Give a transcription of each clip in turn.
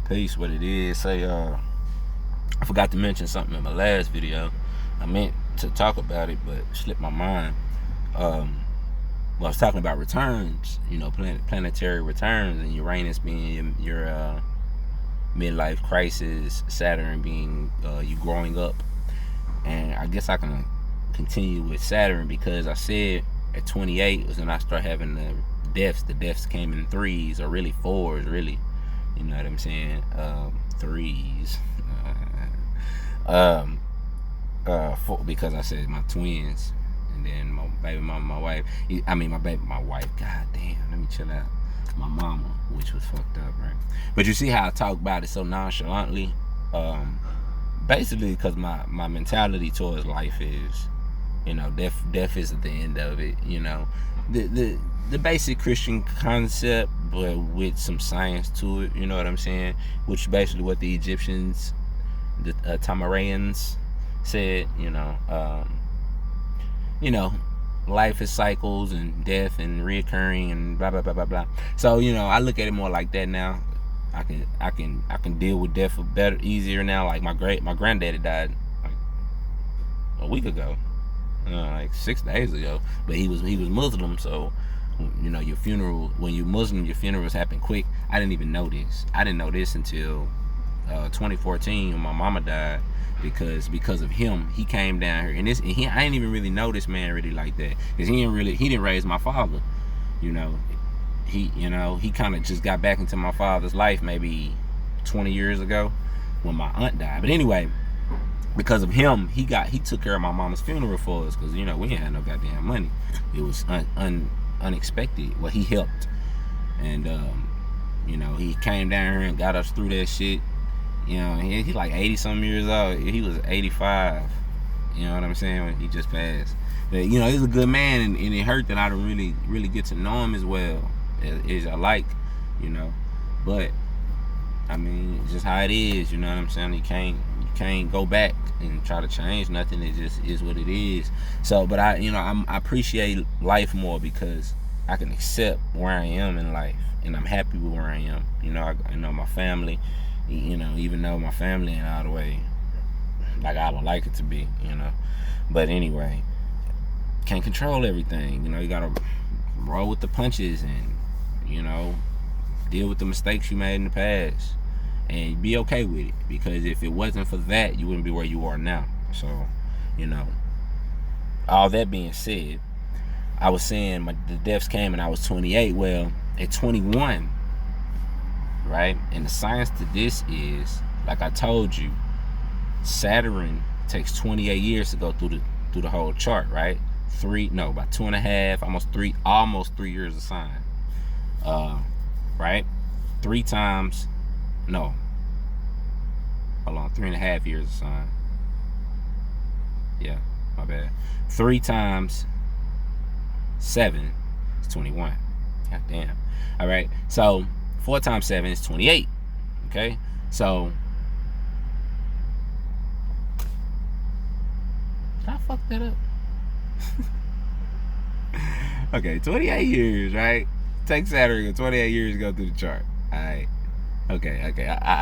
Peace. What it is? Say, I forgot to mention something in my last video. I meant to talk about it, but slipped my mind. Well, I was talking about returns. You know, planetary returns, and Uranus being your midlife crisis, Saturn being you growing up, and I guess I can continue with Saturn because I said at 28 was when I start having the deaths. The deaths came in threes, or really fours, really. You know what I'm saying? Threes. Because I said my twins, and then my baby mama, my wife. My wife. God damn, let me chill out. My mama, which was fucked up, right? But you see how I talk about it so nonchalantly. Basically, because my mentality towards life is, you know, death isn't the end of it. You know, the basic Christian concept, but with some science to it. You know what I'm saying? Which is basically what the Egyptians, the Tamarayans, said. Life is cycles and death and reoccurring and blah blah blah blah blah. So I look at it more like that now. I can deal with death better, easier now. Like my granddaddy died like a week ago, like 6 days ago. But he was Muslim, so your funeral, when you're Muslim, your funerals happen quick. I didn't even know this. I didn't know this until 2014 when my mama died. Because of him, he came down here, and I didn't even really know this man really like that, because he didn't raise my father. He kind of just got back into my father's life maybe 20 years ago when my aunt died. But anyway, because of him, he took care of my mama's funeral for us, because we didn't have no goddamn money. It was unexpected. Well, he helped, and he came down here and got us through that shit. He's like 80 some years old. He was 85. You know what I'm saying? When he just passed. But, he's a good man, and it hurt that I don't really get to know him as well as I like. But I mean, it's just how it is. You know what I'm saying? You can't go back and try to change nothing. It just is what it is. So, but I appreciate life more because I can accept where I am in life, and I'm happy with where I am. I know my family. Even though my family ain't all the way like I would like it to be, But anyway, can't control everything. You gotta roll with the punches and, deal with the mistakes you made in the past and be okay with it. Because if it wasn't for that, you wouldn't be where you are now. So, all that being said, I was saying the deaths came and I was 28. Well, at 21, right? And the science to this is, like I told you, Saturn takes 28 years to go through the whole chart, right? About 2.5, almost 3 years of sign. Right? 3.5 years of sign. Yeah, my bad. 3 times 7 is 21. God damn. All right. So 4 times 7 is 28. Okay? So, did I fuck that up? Okay, 28 years, right? Take Saturn, 28 years to go through the chart. Alright. Okay. I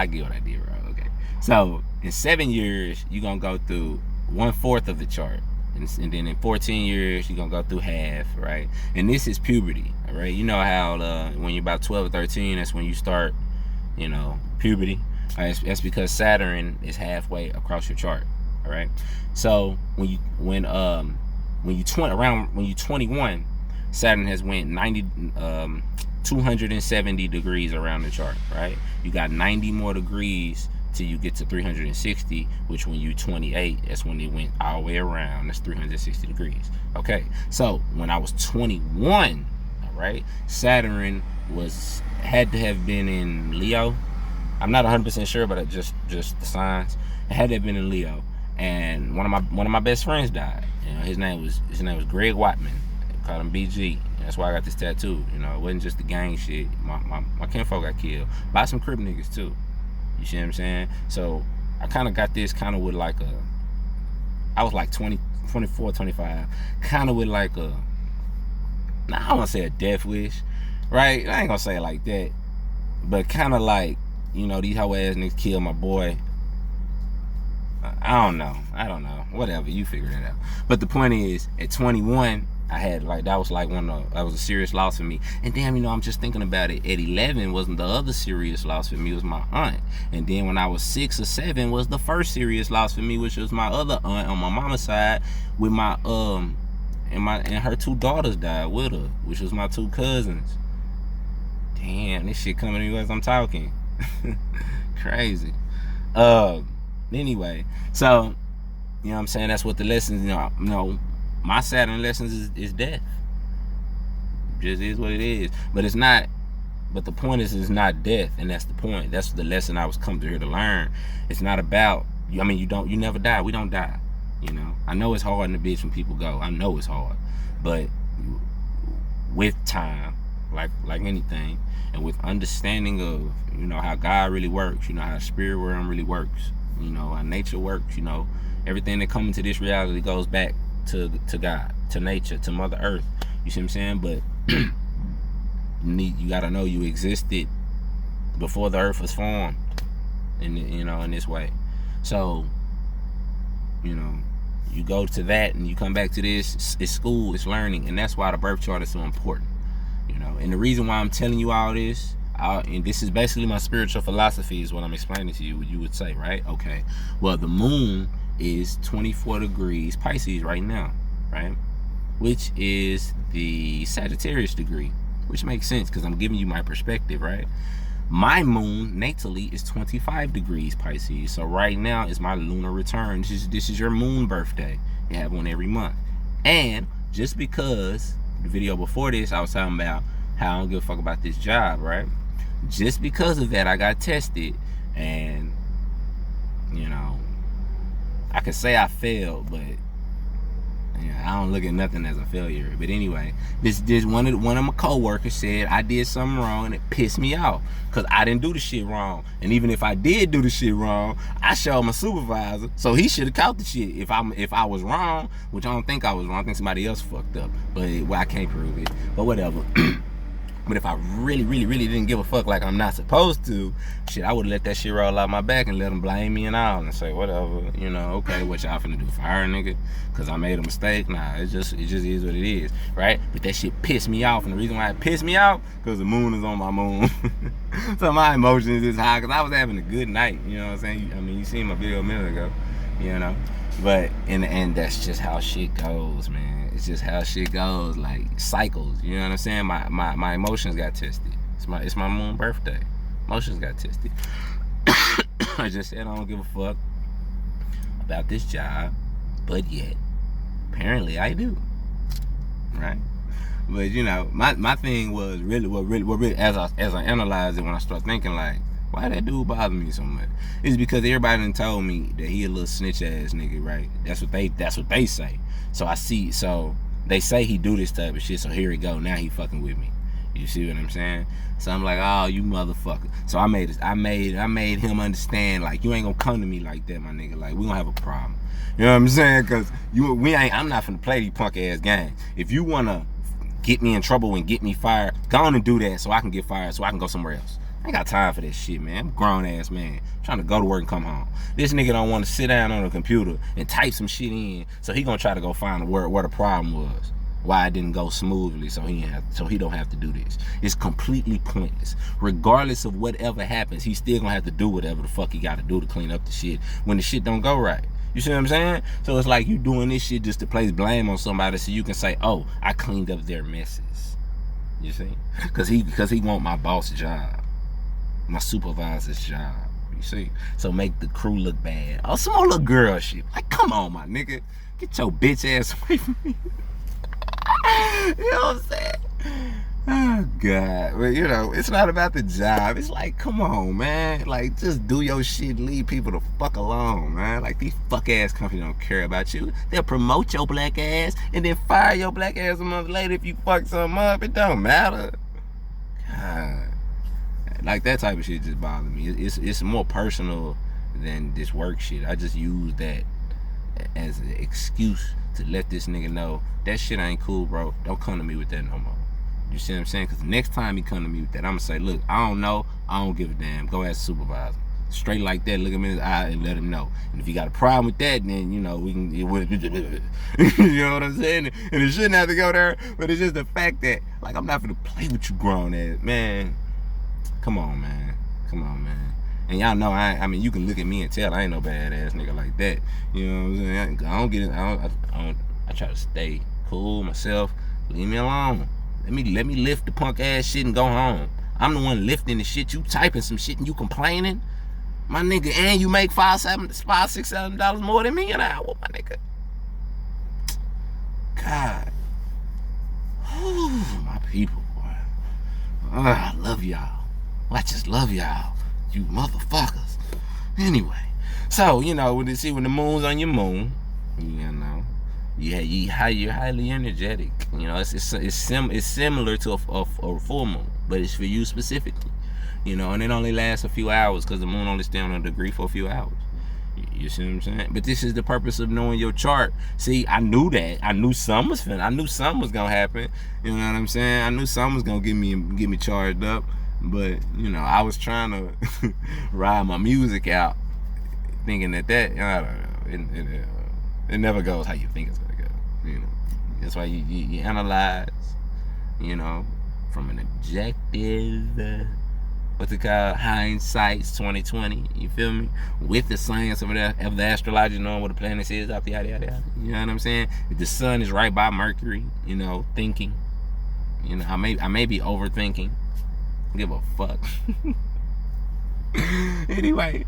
get what I did wrong. Okay. So, in 7 years, you're going to go through 1/4 of the chart. And then in 14 years, you're going to go through half, right? And this is puberty, all right? You know how when you're about 12 or 13, that's when you start, puberty. That's because Saturn is halfway across your chart, all right? So when you're 21, Saturn has went 270 degrees around the chart, right? You got 90 more degrees till you get to 360, which when you 28, that's when it went all the way around. That's 360 degrees. Okay, so when I was 21, all right, Saturn had to have been in Leo. I'm not 100% sure, but just the signs. It had to have been in Leo, and one of my best friends died. His name was Greg Watman. They called him BG. That's why I got this tattoo. It wasn't just the gang shit. My kinfolk got killed by some Crip niggas too. You see what I'm saying? So I kind of got this kind of with like I was like 20, 24, 25, kind of with like I don't want to say a death wish, right? I ain't gonna say it like that, but kind of like you know, these hoe ass niggas killed my boy. I don't know. Whatever, you figure it out. But the point is, at 21, I had like, that was a serious loss for me. And damn, you know, I'm just thinking about it. At 11 wasn't the other serious loss for me, it was my aunt. And then when I was 6 or 7 was the first serious loss for me, which was my other aunt on my mama's side, with my and her 2 daughters died with her, which was my 2 cousins. Damn, this shit coming to me as I'm talking. Crazy. Anyway, so, you know what I'm saying, that's what the lessons, you know, my Saturn lessons is death. Just is what it is. But it's not, but the point is, it's not death, and that's the point. That's the lesson I was come to here to learn. It's not about, I mean, you never die. We don't die. You know, I know it's hard in the bitch when people go. I know it's hard, but with time, like anything, and with understanding of, you know, how God really works, you know, how the spirit realm really works, you know, how nature works, you know, everything that comes into this reality goes back to God, to nature, to Mother Earth. You see what I'm saying? But you gotta know you existed before the earth was formed, you know, in this way. So, you know, you go to that and you come back to this. It's school, it's learning, and that's why the birth chart is so important. You know, and the reason why I'm telling you all this, and this is basically my spiritual philosophy, is what I'm explaining to you. You would say, right? Okay. Well, the moon is 24 degrees Pisces right now, right? Which is the Sagittarius degree, which makes sense because I'm giving you my perspective, right? My moon natally is 25 degrees Pisces. So right now is my lunar return. This is your moon birthday. You have one every month. And just because the video before this, I was talking about how I don't give a fuck about this job, right? Just because of that, I got tested, and, you know, I could say I failed, but, you know, I don't look at nothing as a failure. But anyway, this one of my coworkers said I did something wrong, and it pissed me off because I didn't do the shit wrong. And even if I did do the shit wrong, I showed my supervisor, so he should have caught the shit. If I was wrong, which I don't think I was wrong, I think somebody else fucked up, but I can't prove it. But whatever. But if I really didn't give a fuck like I'm not supposed to, shit, I would let that shit roll out my back and let them blame me and all and say, whatever, you know, okay, what y'all finna do, fire a nigga because I made a mistake? Nah, it just is what it is, right? But that shit pissed me off, and the reason why it pissed me off, because the moon is on my moon. So my emotions is high, because I was having a good night, you know what I'm saying? I mean, you seen my video a minute ago, you know? But, and that's just how shit goes, man. It's just how shit goes, like cycles. You know what I'm saying? My emotions got tested. It's my moon birthday. Emotions got tested. I just said I don't give a fuck about this job, but yet apparently I do, right? But you know, my thing was really as I analyzed it, when I start thinking like, why that dude bother me so much? It's because everybody done told me that he a little snitch ass nigga, right? That's what they say. So they say he do this type of shit, so here he go. Now he fucking with me. You see what I'm saying? So I'm like, oh, you motherfucker. So I made him understand, like, you ain't gonna come to me like that, my nigga. Like, we gonna have a problem. You know what I'm saying? Cause I'm not finna play these punk ass games. If you wanna get me in trouble and get me fired, go on and do that so I can get fired, so I can go somewhere else. I ain't got time for this shit, man. I'm a grown ass man. I'm trying to go to work and come home. This nigga don't want to sit down on a computer and type some shit in, so he gonna try to go find where the problem was, why it didn't go smoothly, so he don't have to do this. It's completely pointless. Regardless of whatever happens, he still gonna have to do whatever the fuck he got to do to clean up the shit when the shit don't go right. You see what I'm saying? So it's like you doing this shit just to place blame on somebody so you can say, oh, I cleaned up their messes. You see? Because he want my boss job. My supervisor's job, you see? So make the crew look bad. Oh, some more little girl shit. Like, come on, my nigga. Get your bitch ass away from me. You know what I'm saying? Oh, God. But, you know, it's not about the job. It's like, come on, man. Like, just do your shit. Leave people the fuck alone, man. Like, these fuck-ass companies don't care about you. They'll promote your black ass and then fire your black ass a month later if you fuck something up. It don't matter. God. Like, that type of shit just bothers me. It's more personal than this work shit. I just use that as an excuse to let this nigga know that shit ain't cool, bro. Don't come to me with that no more. You see what I'm saying? Because the next time he come to me with that, I'm going to say, look, I don't know. I don't give a damn. Go ask the supervisor. Straight like that, look him in his eye and let him know. And if you got a problem with that, then, you know, we can, you know what I'm saying? And it shouldn't have to go there, but it's just the fact that, like, I'm not gonna play with you grown ass. Man, come on, man. Come on, man. And y'all know, I mean, you can look at me and tell I ain't no badass nigga like that. You know what I'm saying? I don't get it. I try to stay cool myself. Leave me alone. Let me lift the punk ass shit and go home. I'm the one lifting the shit. You typing some shit and you complaining, my nigga. And you make $5, $6, $7 more than me an hour, my nigga. God, whew, my people, boy. I love y'all. I just love y'all, you motherfuckers. Anyway, so you know when the moon's on your moon, you know. Yeah, you're highly energetic. You know, it's similar to a full moon, but it's for you specifically. You know, and it only lasts a few hours because the moon only stays on a degree for a few hours. You see what I'm saying? But this is the purpose of knowing your chart. See, I knew that. I knew something was gonna happen. You know what I'm saying? I knew something was gonna get me charged up. But you know, I was trying to ride my music out, thinking that I don't know. It never goes how you think it's gonna go. You know, that's why you analyze. You know, from an objective. What's it called? Hindsight's 2020. You feel me? With the science of the astrology, knowing what the planets is, yada yada yada. You know what I'm saying? If the sun is right by Mercury, you know, thinking. You know, I may be overthinking. Give a fuck. Anyway,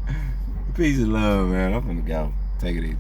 peace and love, man. I'm finna go. Take it easy.